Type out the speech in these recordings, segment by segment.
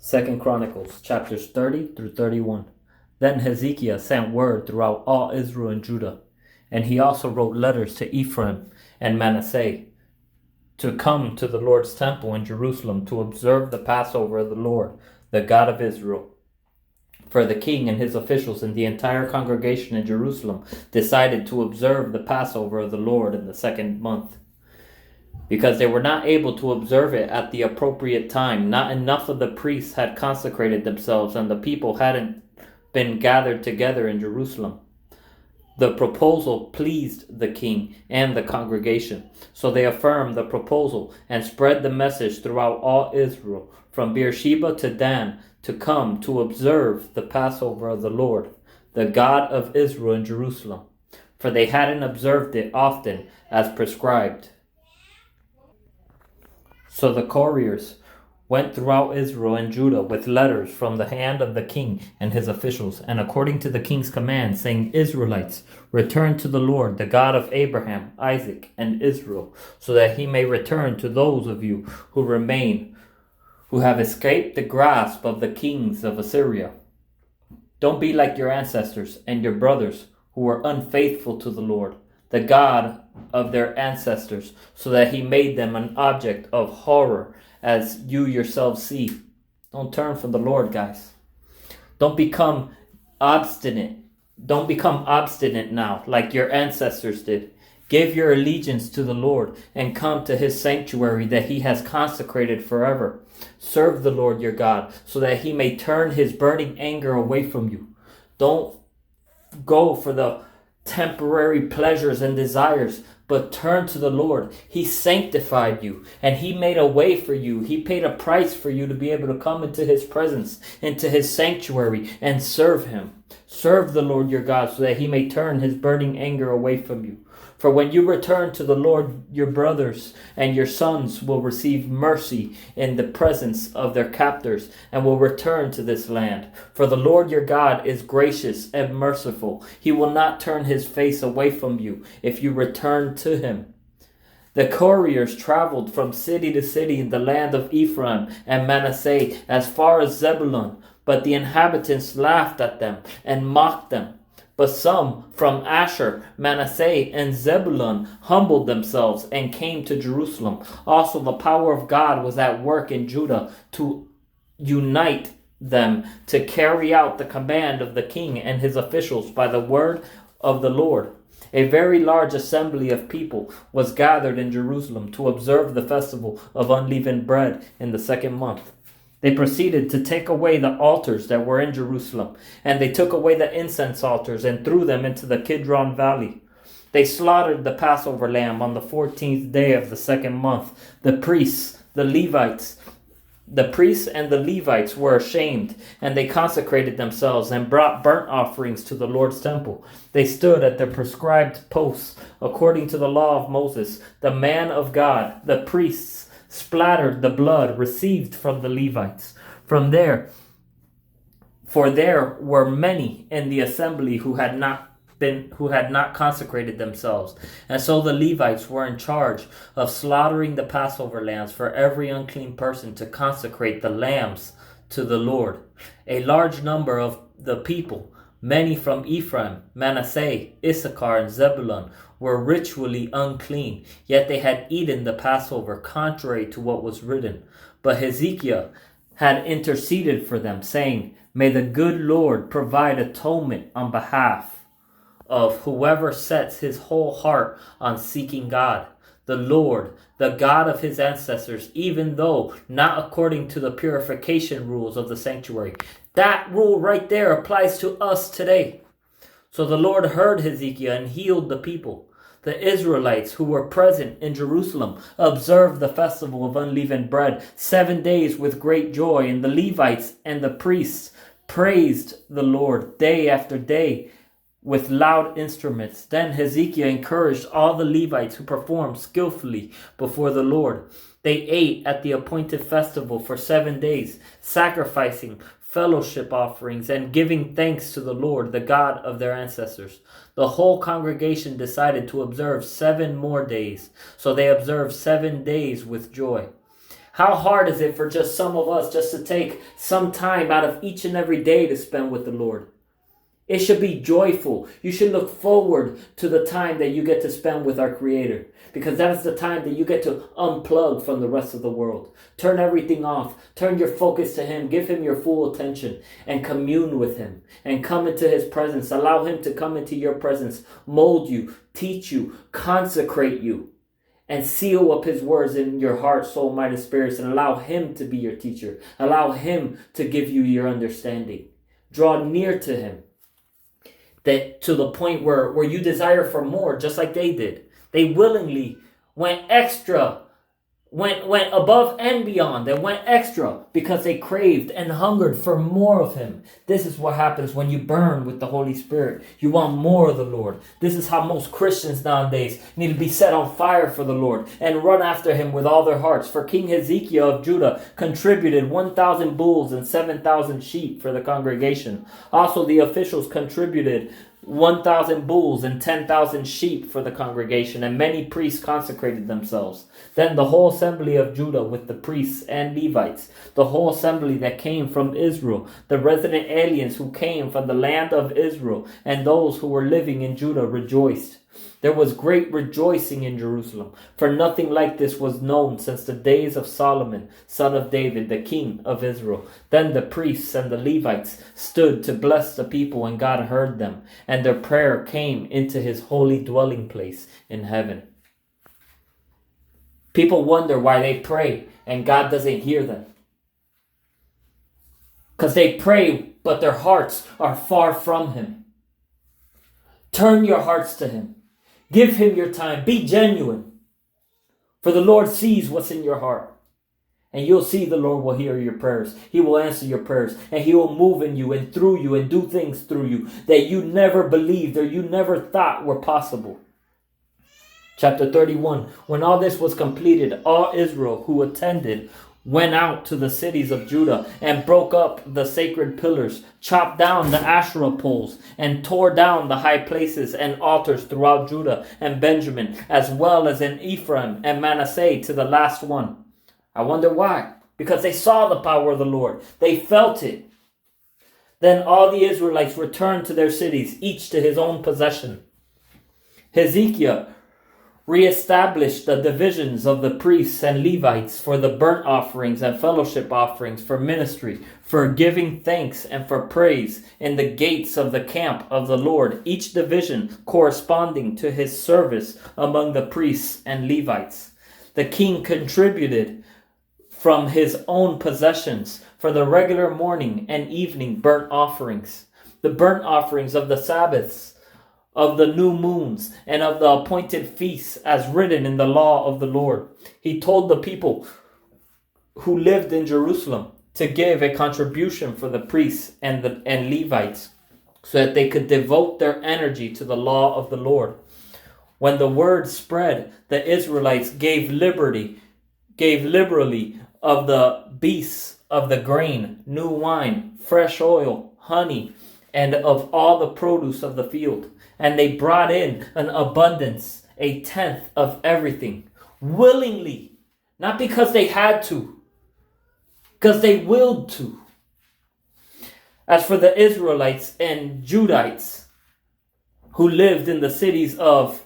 2 Chronicles chapters 30 through 31. Then Hezekiah sent word throughout all Israel and Judah, and he also wrote letters to Ephraim and Manasseh to come to the Lord's temple in Jerusalem to observe the Passover of the Lord, the God of Israel. For the king and his officials and the entire congregation in Jerusalem decided to observe the Passover of the Lord in the second month. Because they were not able to observe it at the appropriate time, not enough of the priests had consecrated themselves, and the people hadn't been gathered together in Jerusalem. The proposal pleased the king and the congregation, so they affirmed the proposal and spread the message throughout all Israel, from Beersheba to Dan, to come to observe the Passover of the Lord, the God of Israel in Jerusalem, for they hadn't observed it often as prescribed. So the couriers went throughout Israel and Judah with letters from the hand of the king and his officials, and according to the king's command, saying, Israelites, return to the Lord, the God of Abraham, Isaac, and Israel, so that he may return to those of you who remain, who have escaped the grasp of the kings of Assyria. Don't be like your ancestors and your brothers who were unfaithful to the Lord, the God of their ancestors, so that he made them an object of horror, as you yourselves see. Don't turn from the Lord, guys. Don't become obstinate. Don't become obstinate now, like your ancestors did. Give your allegiance to the Lord and come to his sanctuary that he has consecrated forever. Serve the Lord your God, so that he may turn his burning anger away from you. Don't go for the temporary pleasures and desires, but turn to the Lord. He sanctified you, and he made a way for you. He paid a price for you to be able to come into his presence, into his sanctuary, and serve him. Serve the Lord your God, so that he may turn his burning anger away from you. For when you return to the Lord, your brothers and your sons will receive mercy in the presence of their captors, and will return to this land. For the Lord your God is gracious and merciful. He will not turn his face away from you if you return to him. The couriers traveled from city to city in the land of Ephraim and Manasseh as far as Zebulun, but the inhabitants laughed at them and mocked them. But some from Asher, Manasseh, and Zebulun humbled themselves and came to Jerusalem. Also the power of God was at work in Judah to unite them to carry out the command of the king and his officials by the word of the Lord. A very large assembly of people was gathered in Jerusalem to observe the festival of unleavened bread in the second month. They proceeded to take away the altars that were in Jerusalem, and they took away the incense altars and threw them into the Kidron Valley. They slaughtered the Passover lamb on the 14th day of the second month. The priests and the Levites were ashamed, and they consecrated themselves and brought burnt offerings to the Lord's temple. They stood at their prescribed posts according to the law of Moses, the man of God. The priests splattered the blood received from the Levites. For there were many in the assembly who had not consecrated themselves, and so the Levites were in charge of slaughtering the Passover lambs for every unclean person to consecrate the lambs to the Lord. A large number of the people, many from Ephraim, Manasseh, Issachar, and Zebulun, were ritually unclean, yet they had eaten the Passover contrary to what was written. But Hezekiah had interceded for them, saying, May the good Lord provide atonement on behalf of whoever sets his whole heart on seeking God, the Lord, the God of his ancestors, even though not according to the purification rules of the sanctuary. That rule right there applies to us today. So the Lord heard Hezekiah and healed the people. The Israelites who were present in Jerusalem observed the festival of unleavened bread 7 days with great joy, and the Levites and the priests praised the Lord day after day with loud instruments. Then Hezekiah encouraged all the Levites who performed skillfully before the Lord. They ate at the appointed festival for 7 days, sacrificing fellowship offerings and giving thanks to the Lord, the God of their ancestors. The whole congregation decided to observe 7 more days, so they observed 7 days with joy. How hard is it for just some of us just to take some time out of each and every day to spend with the Lord? It should be joyful. You should look forward to the time that you get to spend with our Creator, because that is the time that you get to unplug from the rest of the world. Turn everything off. Turn your focus to Him. Give Him your full attention and commune with Him and come into His presence. Allow Him to come into your presence, mold you, teach you, consecrate you, and seal up His words in your heart, soul, mind, and spirits, and allow Him to be your teacher. Allow Him to give you your understanding. Draw near to Him. That to the point where you desire for more, just like they did. They willingly went extra, went above and beyond. They went extra because they craved and hungered for more of Him. This is what happens when you burn with the Holy Spirit. You want more of the Lord. This is how most Christians nowadays need to be set on fire for the Lord and run after Him with all their hearts. For King Hezekiah of Judah contributed 1,000 bulls and 7,000 sheep for the congregation. Also, the officials contributed 1,000 bulls and 10,000 sheep for the congregation, and many priests consecrated themselves. Then the whole assembly of Judah with the priests and Levites, the whole assembly that came from Israel, the resident aliens who came from the land of Israel, and those who were living in Judah rejoiced. There was great rejoicing in Jerusalem, for nothing like this was known since the days of Solomon, son of David, the king of Israel. Then the priests and the Levites stood to bless the people, and God heard them, and their prayer came into His holy dwelling place in heaven. People wonder why they pray and God doesn't hear them. Because they pray, but their hearts are far from Him. Turn your hearts to Him. Give Him your time. Be genuine. For the Lord sees what's in your heart. And you'll see the Lord will hear your prayers. He will answer your prayers. And He will move in you and through you and do things through you that you never believed or you never thought were possible. Chapter 31. When all this was completed, all Israel who attended went out to the cities of Judah and broke up the sacred pillars, chopped down the Asherah poles, and tore down the high places and altars throughout Judah and Benjamin, as well as in Ephraim and Manasseh to the last one. I wonder why. Because they saw the power of the Lord. They felt it. Then all the Israelites returned to their cities, each to his own possession. Hezekiah reestablished the divisions of the priests and Levites for the burnt offerings and fellowship offerings, for ministry, for giving thanks and for praise in the gates of the camp of the Lord, each division corresponding to his service among the priests and Levites. The king contributed from his own possessions for the regular morning and evening burnt offerings, the burnt offerings of the Sabbaths, of the new moons, and of the appointed feasts as written in the law of the Lord. He told the people who lived in Jerusalem to give a contribution for the priests and Levites so that they could devote their energy to the law of the Lord. When the word spread, the Israelites gave liberally of the beasts, of the grain, new wine, fresh oil, honey, and of all the produce of the field. And they brought in an abundance, a tenth of everything, willingly. Not because they had to, because they willed to. As for the Israelites and Judites who lived in the cities of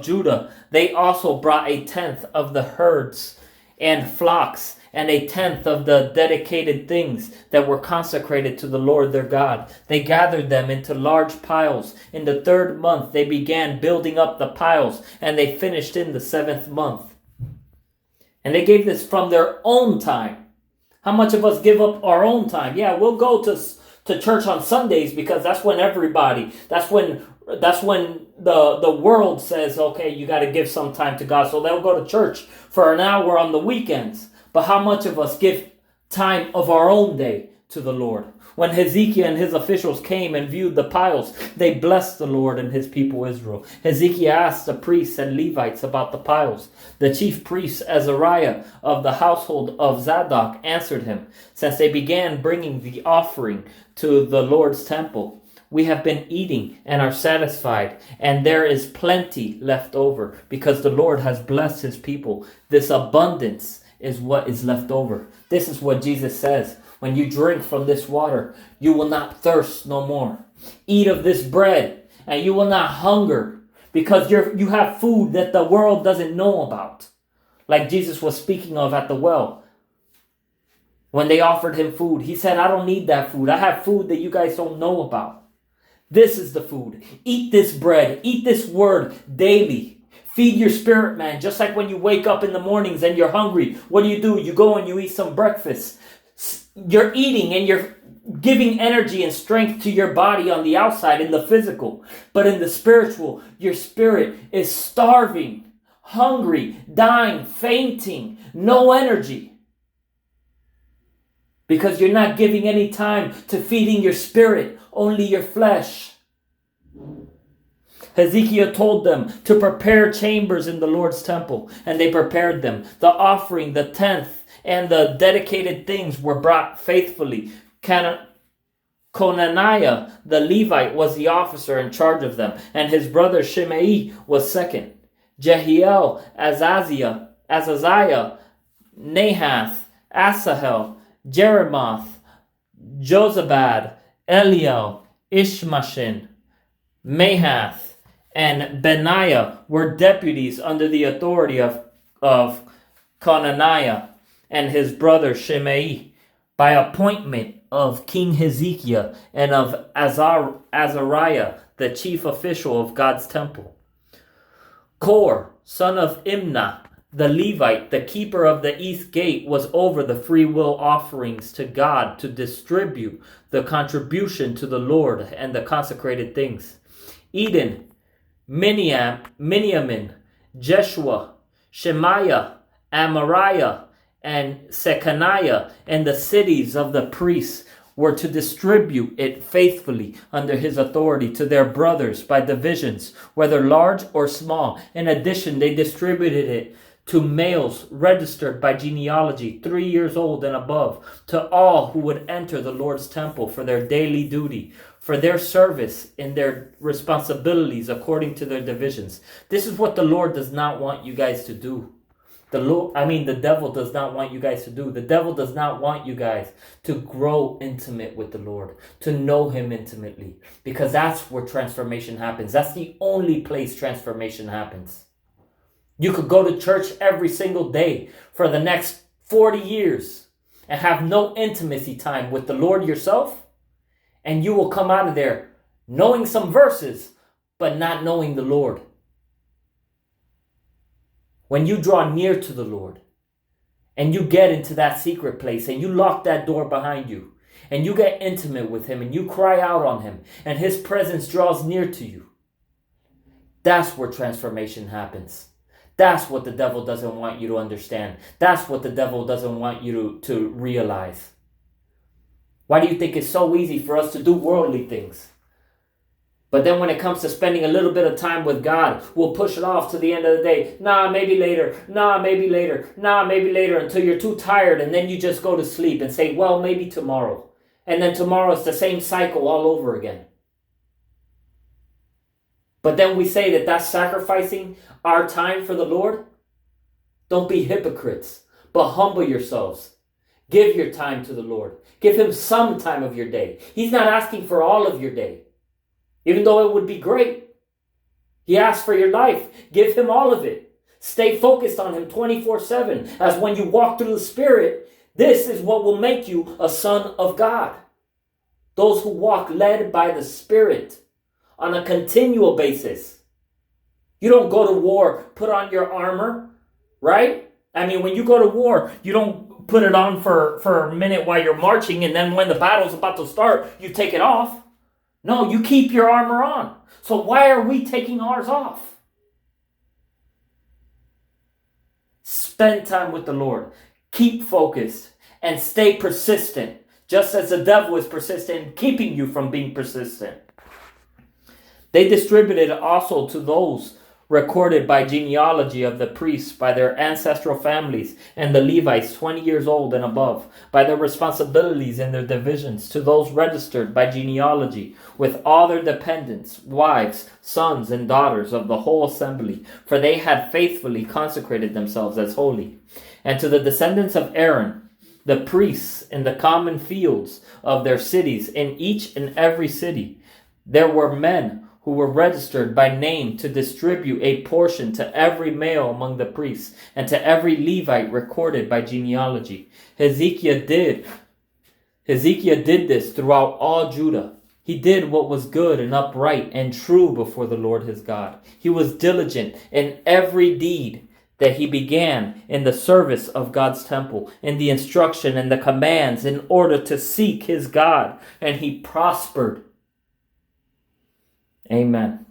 Judah, they also brought a tenth of the herds and flocks, and a tenth of the dedicated things that were consecrated to the Lord their God. They gathered them into large piles. In the 3rd month, they began building up the piles, and they finished in the 7th month. And they gave this from their own time. How much of us give up our own time? Yeah, we'll go to church on Sundays because that's when that's when the world says, okay, you got to give some time to God. So they'll go to church for an hour on the weekends. But how much of us give time of our own day to the Lord? When Hezekiah and his officials came and viewed the piles, they blessed the Lord and his people Israel. Hezekiah asked the priests and Levites about the piles. The chief priest Azariah of the household of Zadok answered him, since they began bringing the offering to the Lord's temple, we have been eating and are satisfied, and there is plenty left over, because the Lord has blessed his people. This abundance is what is left over. This is what Jesus says. When you drink from this water, you will not thirst no more. Eat of this bread, and you will not hunger, because you have food that the world doesn't know about. Like Jesus was speaking of at the well. When they offered him food, he said, I don't need that food. I have food that you guys don't know about. This is the food. Eat this bread. Eat this word daily. Feed your spirit, man. Just like when you wake up in the mornings and you're hungry, what do? You go and you eat some breakfast. You're eating and you're giving energy and strength to your body on the outside in the physical. But in the spiritual, your spirit is starving, hungry, dying, fainting, no energy. Because you're not giving any time to feeding your spirit, only your flesh. Hezekiah told them to prepare chambers in the Lord's temple, and they prepared them. The offering, the tenth, and the dedicated things were brought faithfully. Conaniah, the Levite, was the officer in charge of them, and his brother Shimei was second. Jehiel, Azaziah, Nahath, Asahel, Jeremoth, Jozabad, Eliel, Ishmashin, Mahath, and Benaiah were deputies under the authority of Conaniah and his brother Shimei, by appointment of King Hezekiah and of Azariah, the chief official of God's temple. Kor, son of Imnah, the Levite, the keeper of the east gate, was over the free will offerings to God to distribute the contribution to the Lord and the consecrated things. Eden, Miniamin, Jeshua, Shemaiah, Amariah, and Shechaniah, and the cities of the priests were to distribute it faithfully under his authority to their brothers by divisions, whether large or small. In addition, they distributed it to males registered by genealogy, 3 years old and above, to all who would enter the Lord's temple for their daily duty, for their service in their responsibilities according to their divisions. This is what the Lord does not want you guys to do. The devil does not want you guys to do. The devil does not want you guys to grow intimate with the Lord, to know him intimately, because that's where transformation happens. That's the only place transformation happens. You could go to church every single day for the next 40 years and have no intimacy time with the Lord yourself, and you will come out of there knowing some verses, but not knowing the Lord. When you draw near to the Lord and you get into that secret place and you lock that door behind you and you get intimate with him and you cry out on him and his presence draws near to you, that's where transformation happens. That's what the devil doesn't want you to understand. That's what the devil doesn't want you to realize. Why do you think it's so easy for us to do worldly things? But then when it comes to spending a little bit of time with God, we'll push it off to the end of the day. Maybe later. Maybe later, until you're too tired, and then you just go to sleep and say, well, maybe tomorrow. And then tomorrow it's the same cycle all over again. But then we say that that's sacrificing our time for the Lord. Don't be hypocrites, but humble yourselves. Give your time to the Lord. Give him some time of your day. He's not asking for all of your day, even though it would be great. He asks for your life. Give him all of it. Stay focused on him 24/7. As when you walk through the Spirit, this is what will make you a son of God. Those who walk led by the Spirit on a continual basis. You don't go to war, put on your armor, right? When you go to war, you don't put it on for a minute while you're marching, and then when the battle's about to start, you take it off. No, you keep your armor on. So why are we taking ours off? Spend time with the Lord. Keep focused and stay persistent, just as the devil is persistent in keeping you from being persistent. They distributed also to those recorded by genealogy of the priests by their ancestral families and the Levites 20 years old and above, by their responsibilities in their divisions, to those registered by genealogy with all their dependents, wives, sons, and daughters of the whole assembly, for they had faithfully consecrated themselves as holy. And to the descendants of Aaron, the priests in the common fields of their cities, in each and every city, there were men who were registered by name to distribute a portion to every male among the priests and to every Levite recorded by genealogy. Hezekiah did this throughout all Judah. He did what was good and upright and true before the Lord his God. He was diligent in every deed that he began in the service of God's temple, in the instruction and the commands, in order to seek his God, and he prospered. Amen.